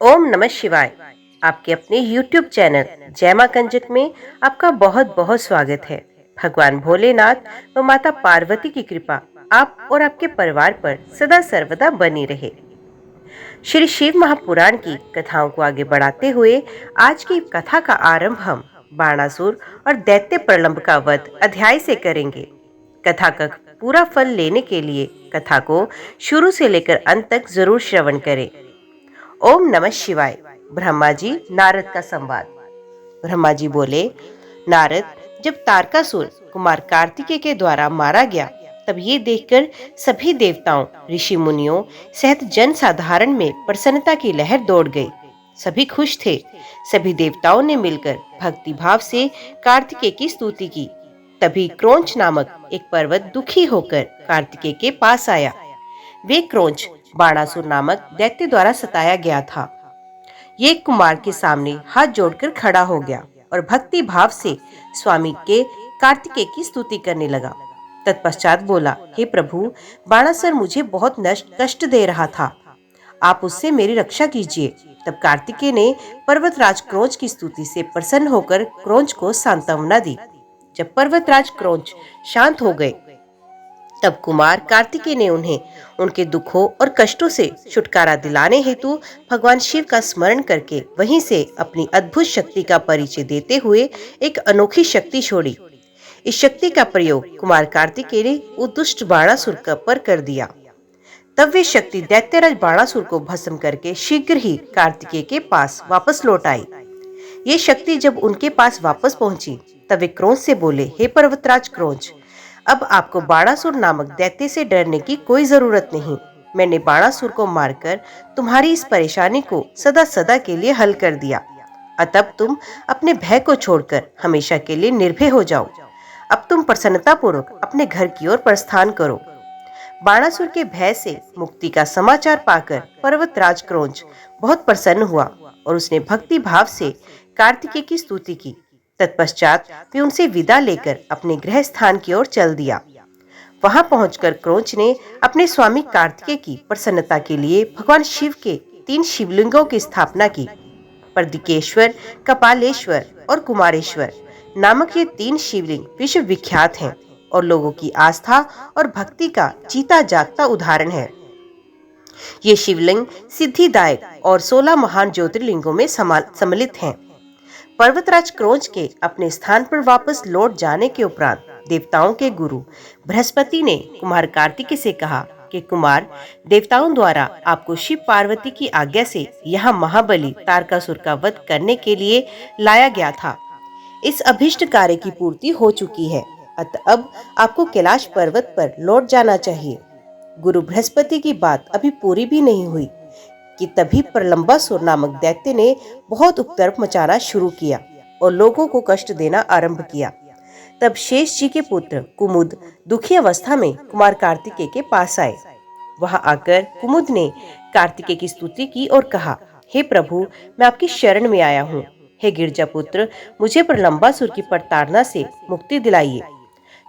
ओम नमः शिवाय। आपके अपने YouTube चैनल जय मां कंजक में आपका बहुत बहुत स्वागत है। भगवान भोलेनाथ व माता पार्वती की कृपा आप और आपके परिवार पर सदा सर्वदा बनी रहे। श्री शिव महापुराण की कथाओं को आगे बढ़ाते हुए आज की कथा का आरंभ हम बाणासुर और दैत्य प्रलंब का वध अध्याय से करेंगे। कथा का पूरा फल लेने के लिए कथा को शुरू से लेकर अंत तक जरूर श्रवण करें। ओम नमः शिवाय। ब्रह्मा जी नारद का संवाद। ब्रह्मा जी बोले, नारद, जब तारकासुर कुमार कार्तिकेय के द्वारा मारा गया तब ये देखकर सभी देवताओं, ऋषि मुनियों सहित जन साधारण में प्रसन्नता की लहर दौड़ गई। सभी खुश थे। सभी देवताओं ने मिलकर भक्ति भाव से कार्तिकेय की स्तुति की। तभी क्रोंच नामक एक पर्वत दुखी होकर कार्तिकेय के पास आया। वे क्रोंच बाणासुर नामक दैत्य द्वारा सताया गया था। ये कुमार के सामने हाथ जोड़कर खड़ा हो गया और भक्ति भाव से स्वामी के कार्तिकेय की स्तुति करने लगा। तत्पश्चात बोला, हे प्रभु, बाणासुर मुझे बहुत कष्ट दे रहा था, आप उससे मेरी रक्षा कीजिए। तब कार्तिकेय ने पर्वतराज क्रोंच की स्तुति से प्रसन्न होकर क्रोंच को सांत्वना दी। जब पर्वतराज क्रोंच शांत हो गए तब कुमार कार्तिकेय ने उन्हें उनके दुखों और कष्टों से छुटकारा दिलाने हेतु भगवान शिव का स्मरण करके वहीं से अपनी अद्भुत शक्ति का परिचय देते हुए एक अनोखी शक्ति छोड़ी। इस शक्ति का प्रयोग कुमार कार्तिकेय ने उस दुष्ट बाणासुर पर कर दिया। तब वे शक्ति दैत्यराज बाणासुर को भस्म करके शीघ्र ही कार्तिकेय के पास वापस लौट आई। ये शक्ति जब उनके पास वापस पहुंची तब वे क्रोंच से बोले, हे पर्वतराज क्रोंच, अब आपको बाणासुर नामक दैत्य से डरने की कोई जरूरत नहीं। मैंने बाणासुर को मारकर तुम्हारी इस परेशानी को सदा सदा के लिए हल कर दिया। अतः तुम अपने भय को छोड़कर हमेशा के लिए निर्भय हो जाओ। अब तुम प्रसन्नता पूर्वक अपने घर की ओर प्रस्थान करो। बाणासुर के भय से मुक्ति का समाचार पाकर पर्वतराज क्रोंच बहुत प्रसन्न हुआ और उसने भक्ति भाव से कार्तिकेय की स्तुति की। तत्पश्चात वे उनसे विदा लेकर अपने गृह स्थान की ओर चल दिया। वहां पहुंचकर क्रोंच ने अपने स्वामी कार्तिकेय की प्रसन्नता के लिए भगवान शिव के 3 शिवलिंगों की स्थापना की। प्रदिकेश्वर, कपालेश्वर और कुमारेश्वर नामक ये 3 शिवलिंग विश्व विख्यात हैं और लोगों की आस्था और भक्ति का जीता जागता उदाहरण है। ये शिवलिंग सिद्धिदायक और 16 महान ज्योतिर्लिंगों में सम्मिलित हैं। पर्वतराज क्रोंच के अपने स्थान पर वापस लौट जाने के उपरांत देवताओं के गुरु बृहस्पति ने कुमार कार्तिकेय से कहा कि कुमार, देवताओं द्वारा आपको शिव पार्वती की आज्ञा से यहाँ महाबली तारकासुर का वध करने के लिए लाया गया था। इस अभिष्ट कार्य की पूर्ति हो चुकी है, अतः अब आपको कैलाश पर्वत पर लौट जाना चाहिए। गुरु बृहस्पति की बात अभी पूरी भी नहीं हुई कि तभी प्रलंबासुर नामक दैत्य ने बहुत उपद्रव मचाना शुरू किया और लोगों को कष्ट देना आरंभ किया। तब शेष जी के पुत्र कुमुद दुखी अवस्था में कुमार कार्तिकेय के पास आए। वहां आकर कुमुद ने कार्तिकेय की स्तुति की और कहा, हे प्रभु, मैं आपकी शरण में आया हूँ। हे गिरजापुत्र, मुझे प्रलंबासुर की प्रताड़ना से मुक्ति दिलाइए।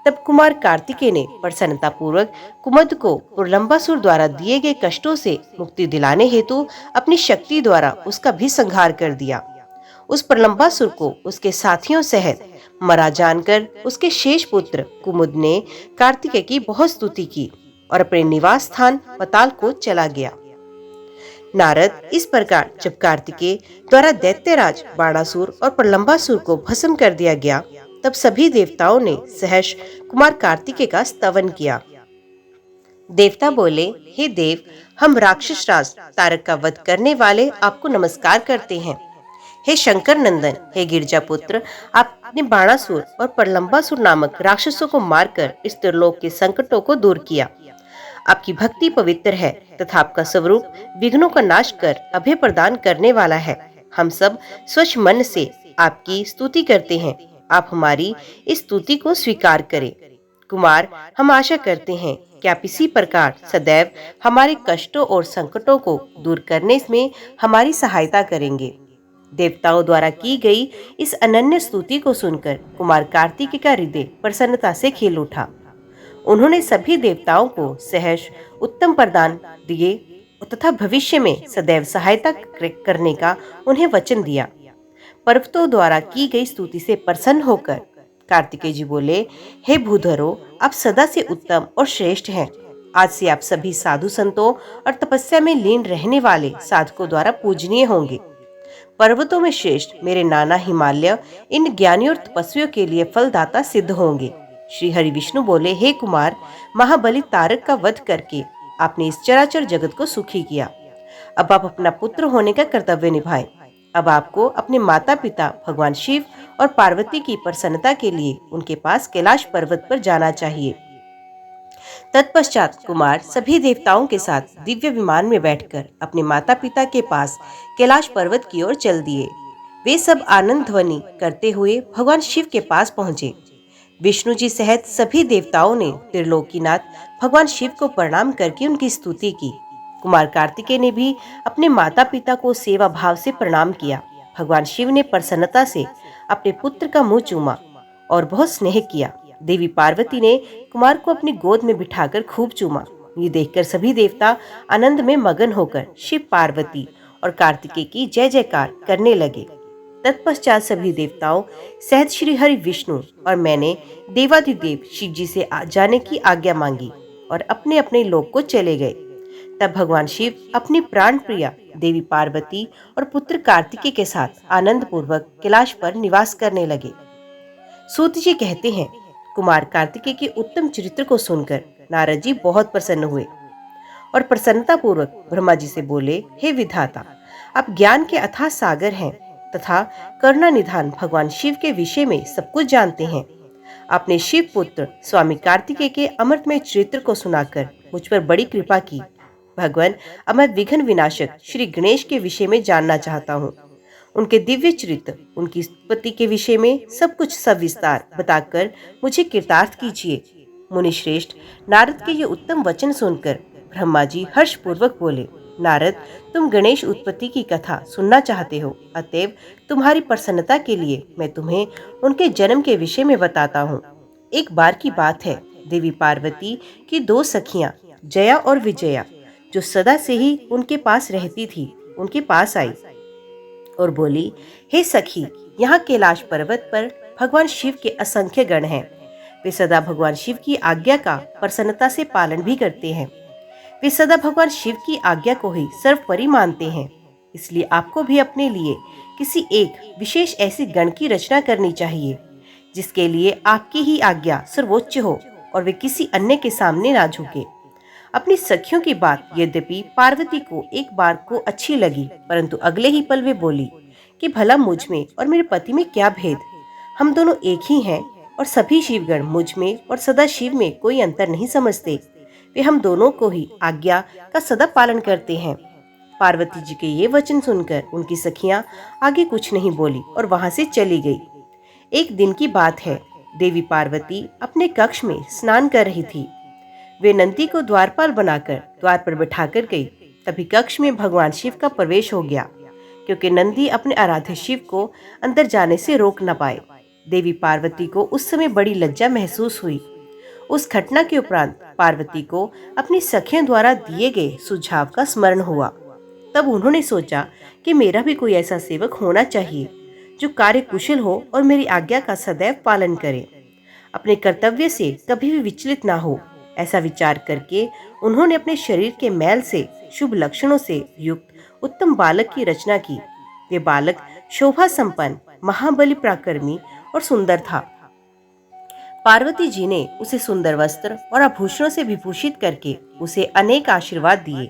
तब कुमार कार्तिकेय ने प्रसन्नता पूर्वक कुमुद को प्रलंबासुर द्वारा दिए गए कष्टों से मुक्ति दिलाने हेतु अपनी शक्ति द्वारा उसका भी संहार कर दिया। उस प्रलंबासुर को उसके साथियों सहित मरा जानकर उसके शेष पुत्र कुमुद ने कार्तिकेय की बहुत स्तुति की और अपने निवास स्थान पताल को चला गया। नारद, इस प्रकार जब कार्तिकेय द्वारा दैत्यराज बाणासुर और प्रलंबासुर को भस्म कर दिया गया तब सभी देवताओं ने सहर्ष कुमार कार्तिकेय का स्तवन किया। देवता बोले, हे देव, हम राक्षस राज तारक का वध करने वाले आपको नमस्कार करते हैं। हे शंकर नंदन, हे गिरजापुत्र, आपने बाणासुर और प्रलंबासुर नामक राक्षसों को मारकर इस त्रिलोक के संकटों को दूर किया। आपकी भक्ति पवित्र है तथा आपका स्वरूप विघ्नों का नाश कर अभय प्रदान करने वाला है। हम सब स्वच्छ मन से आपकी स्तुति करते हैं। आप हमारी इस स्तुति को स्वीकार करें। कुमार, हम आशा करते हैं कि आप इसी प्रकार सदैव हमारे कष्टों और संकटों को दूर करने में हमारी सहायता करेंगे। देवताओं द्वारा की गई इस अनन्य स्तुति को सुनकर कुमार कार्तिकेय का हृदय प्रसन्नता से खिल उठा। उन्होंने सभी देवताओं को सहर्ष उत्तम प्रदान दिए तथा भविष्य में सदैव सहायता करने का उन्हें वचन दिया। पर्वतों द्वारा की गई स्तुति से प्रसन्न होकर कार्तिकेय जी बोले, हे भूधरो, आप सदा से उत्तम और श्रेष्ठ हैं। आज से आप सभी साधु संतों और तपस्या में लीन रहने वाले साधकों द्वारा पूजनीय होंगे। पर्वतों में श्रेष्ठ मेरे नाना हिमालय इन ज्ञानियों और तपस्वियों के लिए फलदाता सिद्ध होंगे। श्री हरि विष्णु बोले, हे कुमार, महाबली तारक का वध करके आपने इस चराचर जगत को सुखी किया। अब आप अपना पुत्र होने का कर्तव्य निभाएं। अब आपको अपने माता पिता भगवान शिव और पार्वती की प्रसन्नता के लिए उनके पास कैलाश पर्वत पर जाना चाहिए। तत्पश्चात कुमार सभी देवताओं के साथ दिव्य विमान में बैठकर अपने माता पिता के पास कैलाश पर्वत की ओर चल दिए। वे सब आनंद ध्वनि करते हुए भगवान शिव के पास पहुंचे। विष्णु जी सहित सभी देवताओं ने त्रिलोकीनाथ भगवान शिव को प्रणाम करके उनकी स्तुति की। कुमार कार्तिकेय ने भी अपने माता पिता को सेवा भाव से प्रणाम किया। भगवान शिव ने प्रसन्नता से अपने पुत्र का मुंह चूमा और बहुत स्नेह किया। देवी पार्वती ने कुमार को अपनी गोद में बिठाकर खूब चूमा। ये देखकर सभी देवता आनंद में मगन होकर शिव, पार्वती और कार्तिकेय की जय जयकार करने लगे। तत्पश्चात सभी देवताओं सहित श्री हरि विष्णु और मैंने देवाधिदेव शिव जी से जाने की आज्ञा मांगी और अपने अपने लोक को चले गए। तब भगवान शिव अपनी प्राण प्रिया देवी पार्वती और पुत्र कार्तिकेय के साथ आनंद पूर्वक कैलाश पर निवास करने लगे। सूत जी कहते हैं, कुमार कार्तिकेय के उत्तम चरित्र को सुनकर नारद जी बहुत प्रसन्न हुए और प्रसन्नता पूर्वक ब्रह्मा जी से बोले, हे विधाता, आप ज्ञान के अथाह सागर हैं तथा करुणा निधान भगवान शिव के विषय में सब कुछ जानते हैं। आपने शिव पुत्र स्वामी कार्तिकेय के अमृतमय चरित्र को सुनाकर मुझ पर बड़ी कृपा की। भगवान, अब मैं विघ्न विनाशक श्री गणेश के विषय में जानना चाहता हूँ। उनके दिव्य चरित्र, उनकी उत्पत्ति के विषय में सब कुछ सविस्तार बताकर मुझे कृतार्थ कीजिए। मुनि श्रेष्ठ नारद के ये उत्तम वचन सुनकर ब्रह्मा जी हर्ष पूर्वक बोले, नारद, तुम गणेश उत्पत्ति की कथा सुनना चाहते हो, अतएव तुम्हारी प्रसन्नता के लिए मैं तुम्हें उनके जन्म के विषय में बताता हूँ। एक बार की बात है, देवी पार्वती की दो सखियां जया और विजया, जो सदा से ही उनके पास रहती थी, उनके पास आई और बोली, हे सखी, यहाँ कैलाश पर्वत पर भगवान शिव के असंख्य गण हैं। वे सदा भगवान शिव की आज्ञा का प्रसन्नता से पालन भी करते हैं। वे सदा भगवान शिव की आज्ञा को ही सर्वोपरि मानते हैं। इसलिए आपको भी अपने लिए किसी एक विशेष ऐसे गण की रचना करनी चाहिए जिसके लिए आपकी ही आज्ञा सर्वोच्च हो और वे किसी अन्य के सामने ना झुके। अपनी सखियों की बात यद्यपि पार्वती को एक बार को अच्छी लगी, परंतु अगले ही पल वे बोली कि भला मुझ में और मेरे पति में क्या भेद, हम दोनों एक ही हैं और सभी शिवगण मुझ में और सदा शिव में कोई अंतर नहीं समझते। वे हम दोनों को ही आज्ञा का सदा पालन करते हैं। पार्वती जी के ये वचन सुनकर उनकी सखियां आगे कुछ नहीं बोली और वहां से चली गई। एक दिन की बात है, देवी पार्वती अपने कक्ष में स्नान कर रही थी। वे नंदी को द्वारपाल बनाकर द्वार पर बैठाकर गई। तभी कक्ष में भगवान शिव का प्रवेश हो गया, क्योंकि नंदी अपने आराध्य शिव को अंदर जाने से रोक न पाए। देवी पार्वती को उस समय बड़ी लज्जा महसूस हुई। उस घटना के उपरांत पार्वती को अपनी सखियों द्वारा दिए गए सुझाव का स्मरण हुआ। तब उन्होंने सोचा कि मेरा भी कोई ऐसा सेवक होना चाहिए जो कार्य कुशल हो और मेरी आज्ञा का सदैव पालन करे, अपने कर्तव्य से कभी भी विचलित ना हो। ऐसा विचार करके उन्होंने अपने शरीर के मैल से शुभ लक्षणों से युक्त उत्तम बालक की रचना की। वे बालक शोभा संपन्न, महाबली, पराक्रमी और सुंदर था। पार्वती जी ने उसे सुंदर वस्त्र और आभूषणों से विभूषित करके उसे अनेक आशीर्वाद दिए।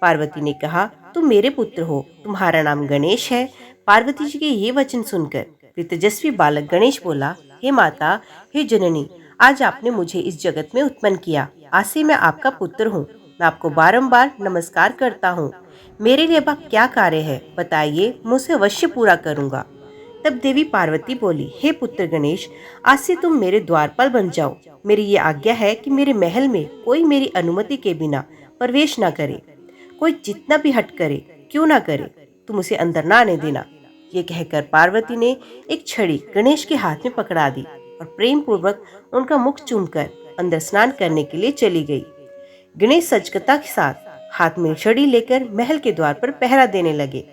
पार्वती ने कहा, तुम मेरे पुत्र हो, तुम्हारा नाम गणेश है। पार्वती जी के ये वचन सुनकर वे तेजस्वी बालक गणेश बोला, हे माता, हे जननी, आज आपने मुझे इस जगत में उत्पन्न किया। आज से मैं आपका पुत्र हूँ। मैं आपको बारंबार नमस्कार करता हूँ। मेरे लिए अब क्या कार्य है बताइए, मुझसे अवश्य पूरा करूँगा। तब देवी पार्वती बोली, हे पुत्र गणेश, आज से तुम मेरे द्वारपाल बन जाओ। मेरी ये आज्ञा है कि मेरे महल में कोई मेरी अनुमति के बिना प्रवेश ना करे। कोई जितना भी हट करे क्यों ना करे, तुम उसे अंदर ना आने देना। ये कहकर पार्वती ने एक छड़ी गणेश के हाथ में पकड़ा दी और प्रेम पूर्वक उनका मुख चूमकर अंदर स्नान करने के लिए चली गई। गणेश सजगता के साथ हाथ में छड़ी लेकर महल के द्वार पर पहरा देने लगे।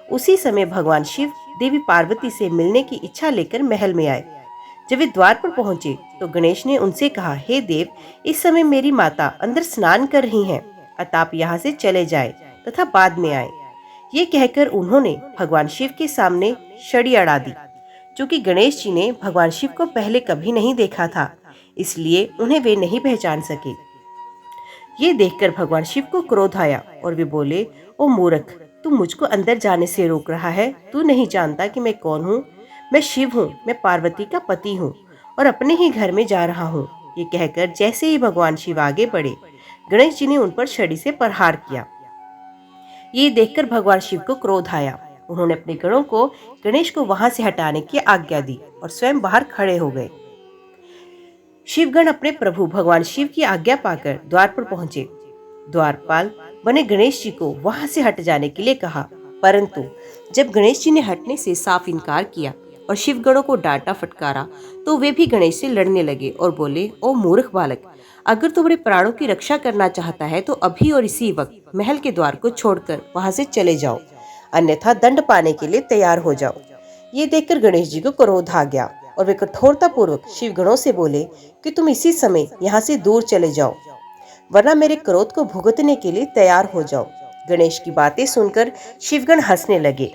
उसी समय भगवान शिव देवी पार्वती से मिलने की इच्छा लेकर महल में आए। जब वे द्वार पर पहुंचे तो गणेश ने उनसे कहा, हे देव, इस समय मेरी माता अंदर स्नान कर रही हैं, अतः आप यहाँ से चले जाएं तथा बाद में आए। ये कहकर उन्होंने भगवान शिव के सामने छड़ी अड़ा दी। क्योंकि गणेश जी ने भगवान शिव को पहले कभी नहीं देखा था, इसलिए उन्हें वे नहीं पहचान सके। ये देखकर भगवान शिव को क्रोध आया और वे बोले, ओ मूर्ख, तू मुझको अंदर जाने से रोक रहा है। तू नहीं जानता कि मैं कौन हूँ? मैं शिव हूँ, मैं पार्वती का पति हूँ और अपने ही घर में जा रहा हूँ। ये कहकर जैसे ही भगवान शिव आगे बढ़े, गणेश जी ने उन पर छड़ी से प्रहार किया। ये देखकर भगवान शिव को क्रोध आया। उन्होंने अपने गणों को गणेश को वहां से हटाने की आज्ञा दी और स्वयं बाहर खड़े हो गए। शिवगण अपने प्रभु भगवान शिव की आज्ञा पाकर द्वार पर पहुंचे। द्वारपाल बने गणेश जी को वहां से हट जाने के लिए कहा, परंतु जब गणेश जी ने हटने से साफ इनकार किया और शिवगणों को डांटा फटकारा तो वे भी गणेश से लड़ने लगे और बोले, ओ मूर्ख बालक, अगर तू अपने प्राणों की रक्षा करना चाहता है तो अभी और इसी वक्त महल के द्वार को छोड़कर वहां से चले जाओ, अन्यथा दंड पाने के लिए तैयार हो जाओ। ये देखकर गणेश जी को क्रोध आ गया और वे कठोरता पूर्वक शिवगणों से बोले कि तुम इसी समय यहाँ से दूर चले जाओ, वरना मेरे क्रोध को भुगतने के लिए तैयार हो जाओ। गणेश की बातें सुनकर शिवगण हंसने लगे।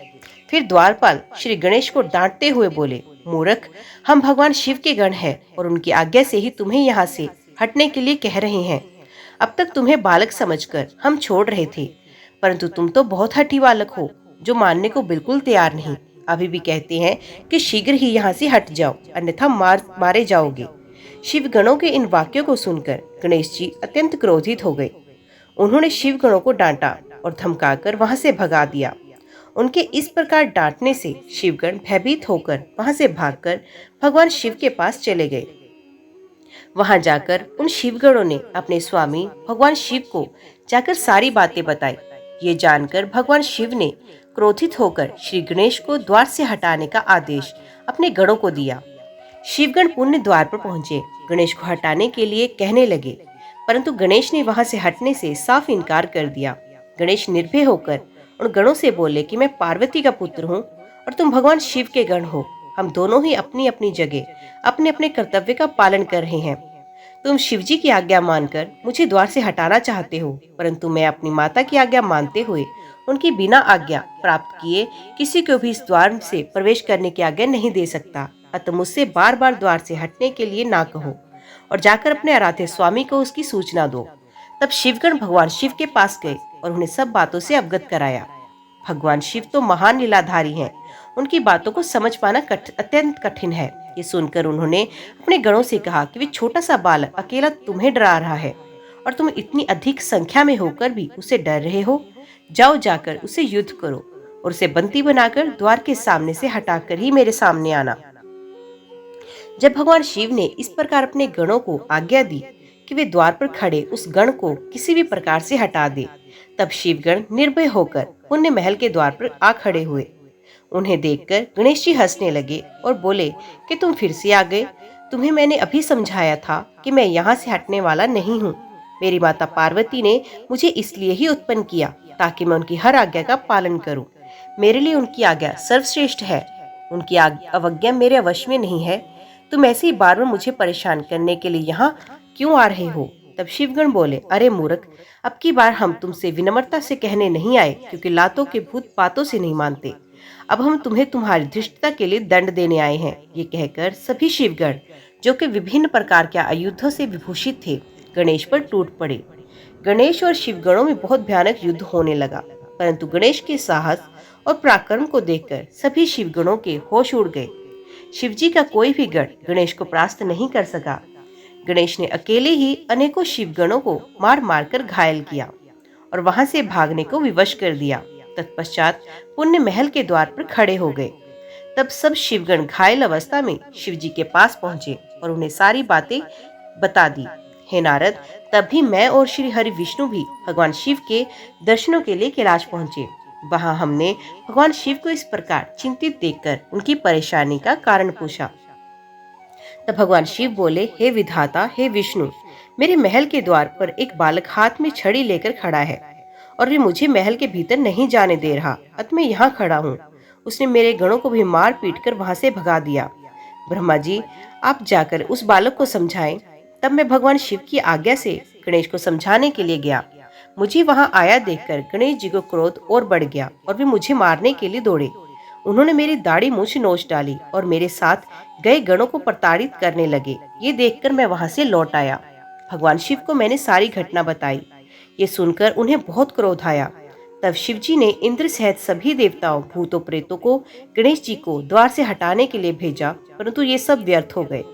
फिर द्वारपाल श्री गणेश को डांटते हुए बोले, मूर्ख, हम भगवान शिव के गण हैं और उनकी आज्ञा से ही तुम्हें यहाँ से हटने के लिए कह रहे हैं। अब तक तुम्हें बालक समझकर हम छोड़ रहे थे, परंतु तुम तो बहुत हठी बालक हो, जो मानने को बिल्कुल तैयार नहीं। अभी भी कहते हैं कि शीघ्र ही यहाँ से हट जाओ, अन्यथा मारे जाओगे। शिवगणों के इन वाक्यों को सुनकर गणेश जी अत्यंत क्रोधित हो गए। उन्होंने शिवगणों को डांटा और धमकाकर वहां से भगा दिया। उनके इस प्रकार डांटने से शिवगण भयभीत होकर वहां से भागकर भगवान शिव के पास चले गए। वहां जाकर उन शिवगणों ने अपने स्वामी भगवान शिव को जाकर सारी बातें बताई। ये जानकर भगवान शिव ने क्रोधित होकर श्री गणेश को द्वार से हटाने का आदेश अपने गणों को दिया। शिवगण पुण्य द्वार पर पहुंचे, गणेश को हटाने के लिए कहने लगे, परंतु गणेश ने वहां से हटने से साफ इनकार कर दिया। गणेश निर्भय होकर उन गणों से बोले कि मैं पार्वती का पुत्र हूँ और तुम भगवान शिव के गण हो। हम दोनों ही अपनी अपनी जगह अपने अपने कर्तव्य का पालन कर रहे हैं। तुम शिव जी की आज्ञा मानकर मुझे द्वार से हटाना चाहते हो, परंतु मैं अपनी माता की आज्ञा मानते हुए उनकी बिना आज्ञा प्राप्त किए किसी को भी इस द्वार से प्रवेश करने की आज्ञा नहीं दे सकता। अतः मुझसे बार बार द्वार से हटने के लिए ना कहो और जाकर अपने आराध्य स्वामी को उसकी सूचना दो। तब शिवगण भगवान शिव के पास गए और उन्हें सब बातों से अवगत कराया। भगवान शिव तो महान लीलाधारी हैं, उनकी बातों को समझ पाना अत्यंत कठिन है। ये सुनकर उन्होंने अपने गणों से कहा कि वे छोटा सा बालक अकेला तुम्हें डरा रहा है और तुम इतनी अधिक संख्या में होकर भी उसे डर रहे हो। जाओ, जाकर उसे युद्ध करो और उसे बंदी बनाकर द्वार के सामने से हटाकर ही मेरे सामने आना। जब भगवान शिव ने इस प्रकार अपने गणों को आज्ञा दी कि वे द्वार पर खड़े उस गण को किसी भी प्रकार से हटा दे, तब शिवगण निर्भय होकर पुण्य महल के द्वार पर आ खड़े हुए। उन्हें देखकर गणेश जी हंसने लगे और बोले कि तुम फिर से आ गए। तुम्हें मैंने अभी समझाया था कि मैं यहाँ से हटने वाला नहीं हूँ। मेरी माता पार्वती ने मुझे इसलिए ही उत्पन्न किया ताकि मैं उनकी हर आज्ञा का पालन करूं। मेरे लिए उनकी आज्ञा सर्वश्रेष्ठ है, उनकी अवज्ञा मेरे वश में नहीं है। तुम ऐसे ही बार बार मुझे परेशान करने के लिए यहाँ क्यों आ रहे हो? तब शिवगण बोले, अरे मूर्ख, अब की बार हम तुमसे विनम्रता से कहने नहीं आए, क्योंकि लातों के भूत बातों से नहीं मानते। अब हम तुम्हें तुम्हारी धृष्टता के लिए दंड देने आए हैं। ये कहकर सभी शिवगण, जो कि विभिन्न प्रकार के आयुधों से विभूषित थे, गणेश पर टूट पड़े। गणेश और शिवगणों में बहुत भयानक युद्ध होने लगा, परंतु गणेश के साहस और पराक्रम को देखकर सभी शिवगणों के होश उड़ गए। शिवजी का कोई भी गण गणेश को परास्त नहीं कर सका। गणेश ने अकेले ही अनेकों शिवगणों को मार मार कर घायल किया और वहां से भागने को विवश कर दिया। तत्पश्चात पुण्य महल के द्वार पर खड़े हो गए। तब सब शिवगण घायल अवस्था में शिवजी के पास पहुंचे और उन्हें सारी बातें बता दी। हे नारद, तभी मैं और श्री हरि विष्णु भी भगवान शिव के दर्शनों के लिए कैलाश पहुंचे। वहां हमने भगवान शिव को इस प्रकार चिंतित देखकर उनकी परेशानी का कारण पूछा। तब भगवान शिव बोले, हे विधाता, हे विष्णु, मेरे महल के द्वार पर एक बालक हाथ में छड़ी लेकर खड़ा है और वे मुझे महल के भीतर नहीं जाने दे रहा, अतः मैं यहाँ खड़ा हूँ। उसने मेरे गणों को भी मार पीट कर वहां से भगा दिया। ब्रह्मा जी, आप जाकर उस बालक को समझाएं। तब मैं भगवान शिव की आज्ञा से गणेश को समझाने के लिए गया। मुझे वहां आया देखकर गणेश जी को क्रोध और बढ़ गया और वे मुझे मारने के लिए दौड़े। उन्होंने मेरी दाढ़ी मूंछ नोच डाली और मेरे साथ गए गणों को प्रताड़ित करने लगे। ये देखकर मैं वहां से लौट आया। भगवान शिव को मैंने सारी घटना बताई। ये सुनकर उन्हें बहुत क्रोध आया। तब शिव जी ने इंद्र सहित सभी देवताओं, भूतों, प्रेतों को गणेश जी को द्वार से हटाने के लिए भेजा, परंतु ये सब व्यर्थ हो गए।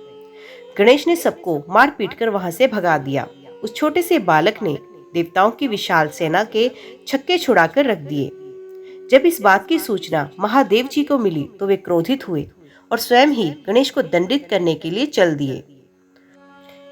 गणेश ने सबको मार पीट कर वहां से भगा दिया। उस छोटे से बालक ने देवताओं की विशाल सेना के छक्के छुड़ाकर रख दिए। जब इस बात की सूचना महादेव जी को मिली तो वे क्रोधित हुए और स्वयं ही गणेश को दंडित करने के लिए चल दिए।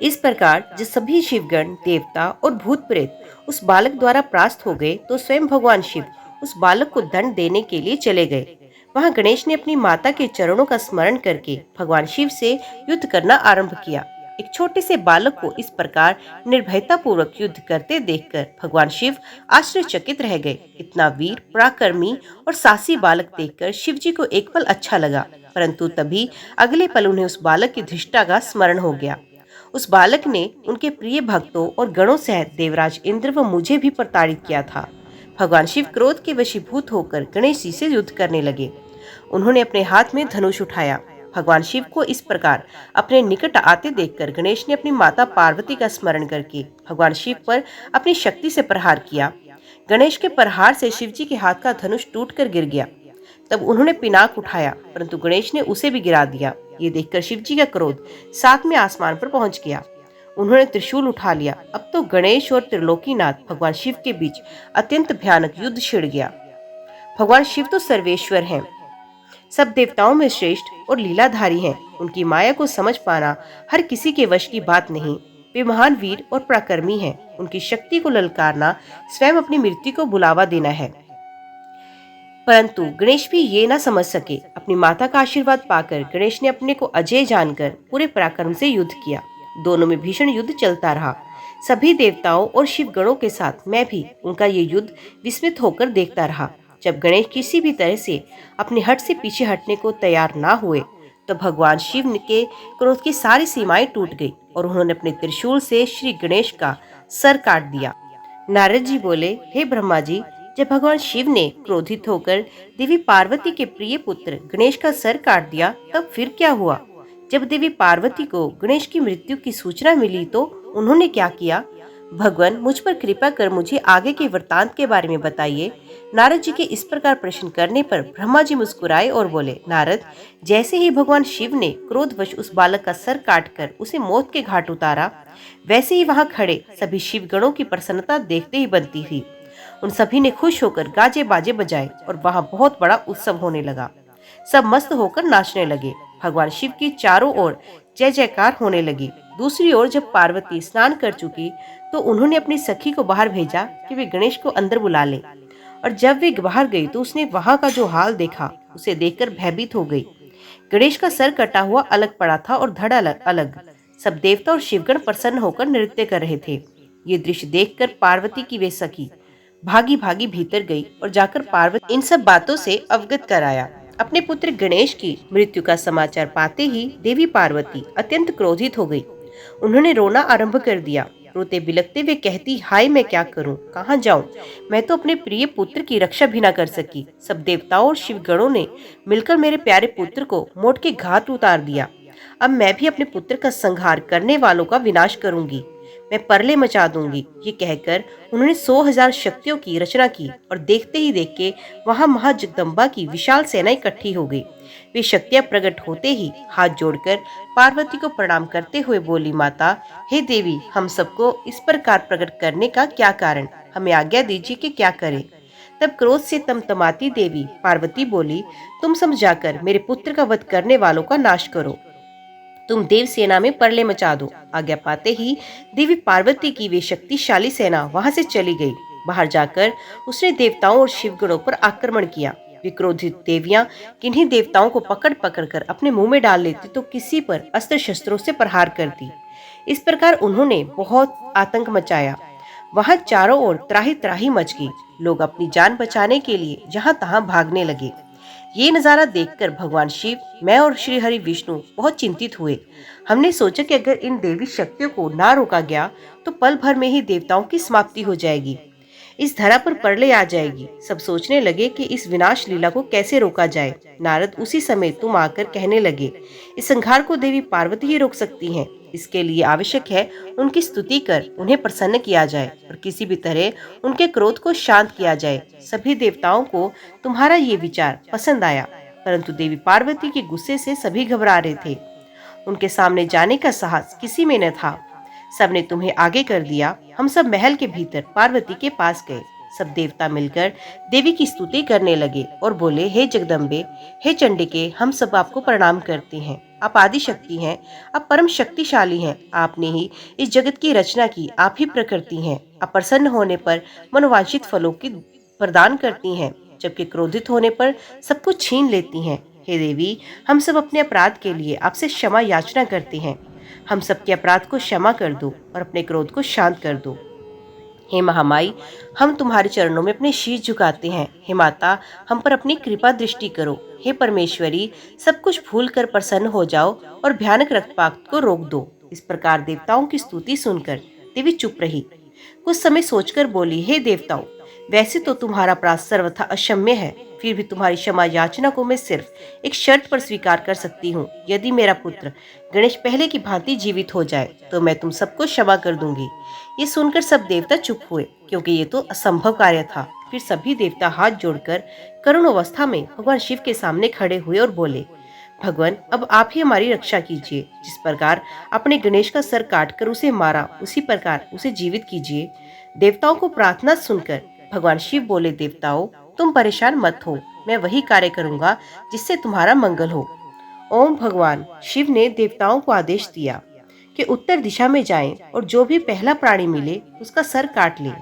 इस प्रकार जब सभी शिवगण, देवता और भूत प्रेत उस बालक द्वारा परास्त हो गए तो स्वयं भगवान शिव उस बालक को दंड देने के लिए चले गए। वहां गणेश ने अपनी माता के चरणों का स्मरण करके भगवान शिव से युद्ध करना आरंभ किया। एक छोटे से बालक को इस प्रकार निर्भयता पूर्वक युद्ध करते देखकर भगवान शिव आश्चर्यचकित रह गए। इतना वीर, पराक्रमी और साहसी बालक देखकर शिव जी को एक पल अच्छा लगा, परंतु तभी अगले पल उन्हें उस बालक की धृष्टा का स्मरण हो गया। उस बालक ने उनके प्रिय भक्तों और गणों सहित देवराज इंद्र व मुझे भी प्रताड़ित किया था। भगवान शिव क्रोध के वशीभूत होकर गणेश जी से युद्ध करने लगे। उन्होंने अपने हाथ में धनुष उठाया। भगवान शिव को इस प्रकार अपने निकट आते देखकर गणेश ने अपनी माता पार्वती का स्मरण करके भगवान शिव पर अपनी शक्ति से प्रहार किया। गणेश के प्रहार से शिव जी के हाथ का धनुष टूटकर गिर गया। तब उन्होंने पिनाक उठाया, परंतु गणेश ने उसे भी गिरा दिया। ये देखकर शिव जी का क्रोध सातवें आसमान पर पहुंच गया। उन्होंने त्रिशूल उठा लिया। अब तो गणेश और त्रिलोकीनाथ भगवान शिव के बीच अत्यंत भयानक युद्ध छिड़ गया। भगवान शिव तो सर्वेश्वर हैं, सब देवताओं में श्रेष्ठ और लीलाधारी हैं। उनकी माया को समझ पाना हर किसी के वश की बात नहीं। वे महान वीर और पराक्रमी हैं। उनकी शक्ति को ललकारना स्वयं अपनी मृत्यु को बुलावा देना है। परंतु गणेश भी ये ना समझ सके। अपनी माता का आशीर्वाद पाकर गणेश ने अपने को अजय जानकर पूरे पराक्रम से युद्ध किया। दोनों में भीषण युद्ध चलता रहा। सभी देवताओं और शिव गणों के साथ मैं भी उनका ये युद्ध विस्मित होकर देखता रहा। जब गणेश किसी भी तरह से अपने हट से पीछे हटने को तैयार ना हुए तो भगवान शिव के क्रोध की सारी सीमाएं टूट गई और उन्होंने अपने त्रिशूल से श्री गणेश का सर काट दिया। नारद जी बोले, हे ब्रह्मा जी, जब भगवान शिव ने क्रोधित होकर देवी पार्वती के प्रिय पुत्र गणेश का सर काट दिया तब फिर क्या हुआ? जब देवी पार्वती को गणेश की मृत्यु की सूचना मिली तो उन्होंने क्या किया? भगवान, मुझ पर कृपा कर मुझे आगे के वृतांत के बारे में बताइए। नारद जी के इस प्रकार प्रश्न करने पर ब्रह्मा जी मुस्कुराए और बोले, नारद, जैसे ही भगवान शिव ने क्रोधवश उस बालक का सर काटकर उसे मौत के घाट उतारा, वैसे ही वहां खड़े सभी शिव गणों की प्रसन्नता देखते ही बनती थी। उन सभी ने खुश होकर गाजे बाजे बजाए और वहां बहुत बड़ा उत्सव होने लगा। सब मस्त होकर नाचने लगे। भगवान शिव की चारों ओर जय जयकार होने लगी। दूसरी ओर जब पार्वती स्नान कर चुकी तो उन्होंने अपनी सखी को बाहर भेजा कि वे गणेश को अंदर बुला ले। और जब वे बाहर गई तो उसने वहां का जो हाल देखा उसे देखकर भयभीत हो गई। गणेश का सर कटा हुआ अलग पड़ा था और धड़ अलग अलग। सब देवता और शिवगण प्रसन्न होकर नृत्य कर रहे थे। ये दृश्य देखकर पार्वती की वे सखी भागी भागी भीतर गई और जाकर पार्वती इन सब बातों से अवगत कराया। अपने पुत्र गणेश की मृत्यु का समाचार पाते ही देवी पार्वती अत्यंत क्रोधित हो गई। उन्होंने रोना आरंभ कर दिया। रोते बिलखते वे कहती, हाय मैं क्या करूं, कहां जाऊं? मैं तो अपने प्रिय पुत्र की रक्षा भी न कर सकी। सब देवताओं और शिवगणों ने मिलकर मेरे प्यारे पुत्र को मौत के घाट उतार दिया। अब मैं भी अपने पुत्र का संहार करने वालों का विनाश करूंगी। मैं परले मचा दूंगी। ये कहकर उन्होंने 100,000 शक्तियों की रचना की और देखते ही देख के वहां महाजगदम्बा की विशाल सेना इकट्ठी हो गई। वे शक्तियां प्रकट होते ही हाथ जोड़कर पार्वती को प्रणाम करते हुए बोली, माता, हे देवी, हम सबको इस प्रकार प्रकट करने का क्या कारण? हमें आज्ञा दीजिए कि क्या करें। तब क्रोध से तमतमाती देवी पार्वती बोली, तुम समझाकर मेरे पुत्र का वध करने वालों का नाश करो। तुम देव सेना में परले मचा दो। आज्ञा पाते ही देवी पार्वती की वे शक्तिशाली सेना वहां से चली गई। बाहर जाकर उसने देवताओं और शिवगणों पर आक्रमण किया। विक्रोधित देवियां किन्हीं देवताओं को पकड़ पकड़ कर अपने मुंह में डाल लेती तो किसी पर अस्त्र शस्त्रों से प्रहार करती। इस प्रकार उन्होंने बहुत आतंक मचाया। वहां चारों ओर त्राही त्राही मच गई। लोग अपनी जान बचाने के लिए जहां तहां भागने लगे। ये नजारा देखकर भगवान शिव, मैं और श्री हरि विष्णु बहुत चिंतित हुए। हमने सोचा कि अगर इन देवी शक्तियों को ना रोका गया तो पल भर में ही देवताओं की समाप्ति हो जाएगी, इस धरा पर प्रलय आ जाएगी। सब सोचने लगे कि इस विनाश लीला को कैसे रोका जाए। नारद उसी समय तुम आकर कहने लगे, इस संहार को देवी पार्वती ही रोक सकती हैं। इसके लिए आवश्यक है उनकी स्तुति कर उन्हें प्रसन्न किया जाए और किसी भी तरह उनके क्रोध को शांत किया जाए। सभी देवताओं को तुम्हारा ये विचार पसंद आया, परंतु देवी पार्वती के गुस्से से सभी घबरा रहे थे। उनके सामने जाने का साहस किसी में न था। सबने तुम्हें आगे कर दिया। हम सब महल के भीतर पार्वती के पास गए। सब देवता मिलकर देवी की स्तुति करने लगे और बोले, हे जगदम्बे, हे चंडिके, हम सब आपको प्रणाम करते हैं। आप आदि शक्ति हैं, आप परम शक्तिशाली हैं। आपने ही इस जगत की रचना की, आप ही प्रकृति हैं। आप प्रसन्न होने पर मनोवांछित फलों की प्रदान करती हैं, जबकि क्रोधित होने पर सब कुछ छीन लेती हैं। हे देवी, हम सब अपने अपराध के लिए आपसे क्षमा याचना करते हैं। हम सबके अपराध को क्षमा कर दो और अपने क्रोध को शांत कर दो। हे महामाई, हम तुम्हारे चरणों में अपने शीश झुकाते हैं। हे माता, हम पर अपनी कृपा दृष्टि करो। हे परमेश्वरी, सब कुछ भूल कर प्रसन्न हो जाओ और भयानक रक्तपात को रोक दो। इस प्रकार देवताओं की स्तुति सुनकर देवी चुप रही। कुछ समय सोचकर बोली, हे देवताओं, वैसे तो तुम्हारा अपराध सर्वथा अक्षम्य है, फिर भी तुम्हारी क्षमा याचना को मैं सिर्फ एक शर्त पर स्वीकार कर सकती हूँ। यदि मेरा पुत्र गणेश पहले की भांति जीवित हो जाए तो मैं तुम सबको क्षमा कर दूंगी। ये सुनकर सब देवता चुप हुए, क्योंकि ये तो असंभव कार्य था। फिर सभी देवता हाथ जोड़कर करुण अवस्था में भगवान शिव के सामने खड़े हुए और बोले, भगवान, अब आप ही हमारी रक्षा कीजिए। जिस प्रकार आपने गणेश का सर काटकर उसे मारा, उसी प्रकार उसे जीवित कीजिए। देवताओं को प्रार्थना सुनकर भगवान शिव बोले, देवताओं, तुम परेशान मत हो, मैं वही कार्य करूंगा जिससे तुम्हारा मंगल हो। ओम भगवान शिव ने देवताओं को आदेश दिया कि उत्तर दिशा में जाएं और जो भी पहला प्राणी मिले उसका सर काट लें।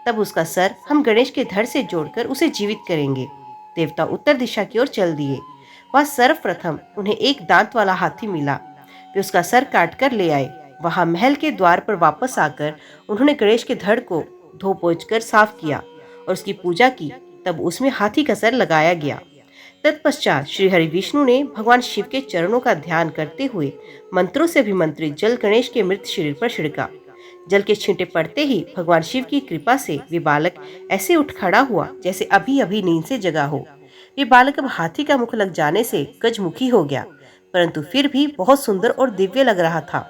तब उसका सर हम गणेश के धड़ से जोड़कर उसे जीवित करेंगे। देवता उत्तर दिशा की ओर चल दिए। वह सर्वप्रथम उन्हें एक दांत वाला हाथी मिला। वे उसका सर काट कर ले आए। वहां महल के द्वार पर वापस आकर उन्होंने गणेश के धड़ को धो पोंछ कर साफ किया और उसकी पूजा की। तब उसमें हाथी का सर लगाया गया। तत्पश्चात श्री हरि विष्णु ने भगवान शिव के चरणों का ध्यान करते हुए मंत्रों से अभिमंत्रित जल गणेश के मृत शरीर पर छिड़का। जल के छींटे पड़ते ही भगवान शिव की कृपा से वे बालक ऐसे उठ खड़ा हुआ जैसे अभी अभी नींद से जगा हो। वे बालक अब हाथी का मुख लग जाने से गजमुखी हो गया, परंतु फिर भी बहुत सुंदर और दिव्य लग रहा था।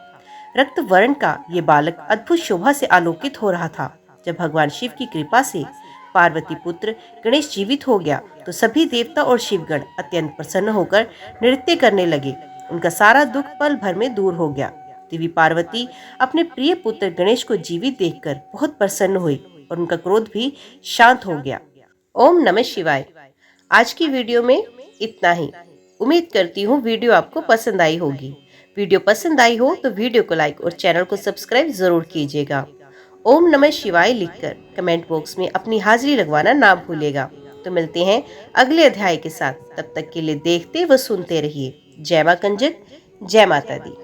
रक्त वर्ण का ये बालक अद्भुत शोभा से आलोकित हो रहा था। जब भगवान शिव की कृपा से पार्वती पुत्र गणेश जीवित हो गया तो सभी देवता और शिवगण अत्यंत प्रसन्न होकर नृत्य करने लगे। उनका सारा दुख पल भर में दूर हो गया। देवी पार्वती अपने प्रिय पुत्र गणेश को जीवित देखकर बहुत प्रसन्न हुई और उनका क्रोध भी शांत हो गया। ओम नमः शिवाय। आज की वीडियो में इतना ही। उम्मीद करती हूँ वीडियो आपको पसंद आई होगी। वीडियो पसंद आई हो तो वीडियो को लाइक और चैनल को सब्सक्राइब जरूर कीजिएगा। ओम नमः शिवाय लिखकर कमेंट बॉक्स में अपनी हाजिरी लगवाना ना भूलिएगा। तो मिलते हैं अगले अध्याय के साथ। तब तक के लिए देखते व सुनते रहिए। जय मां कंजक, जय माता दी।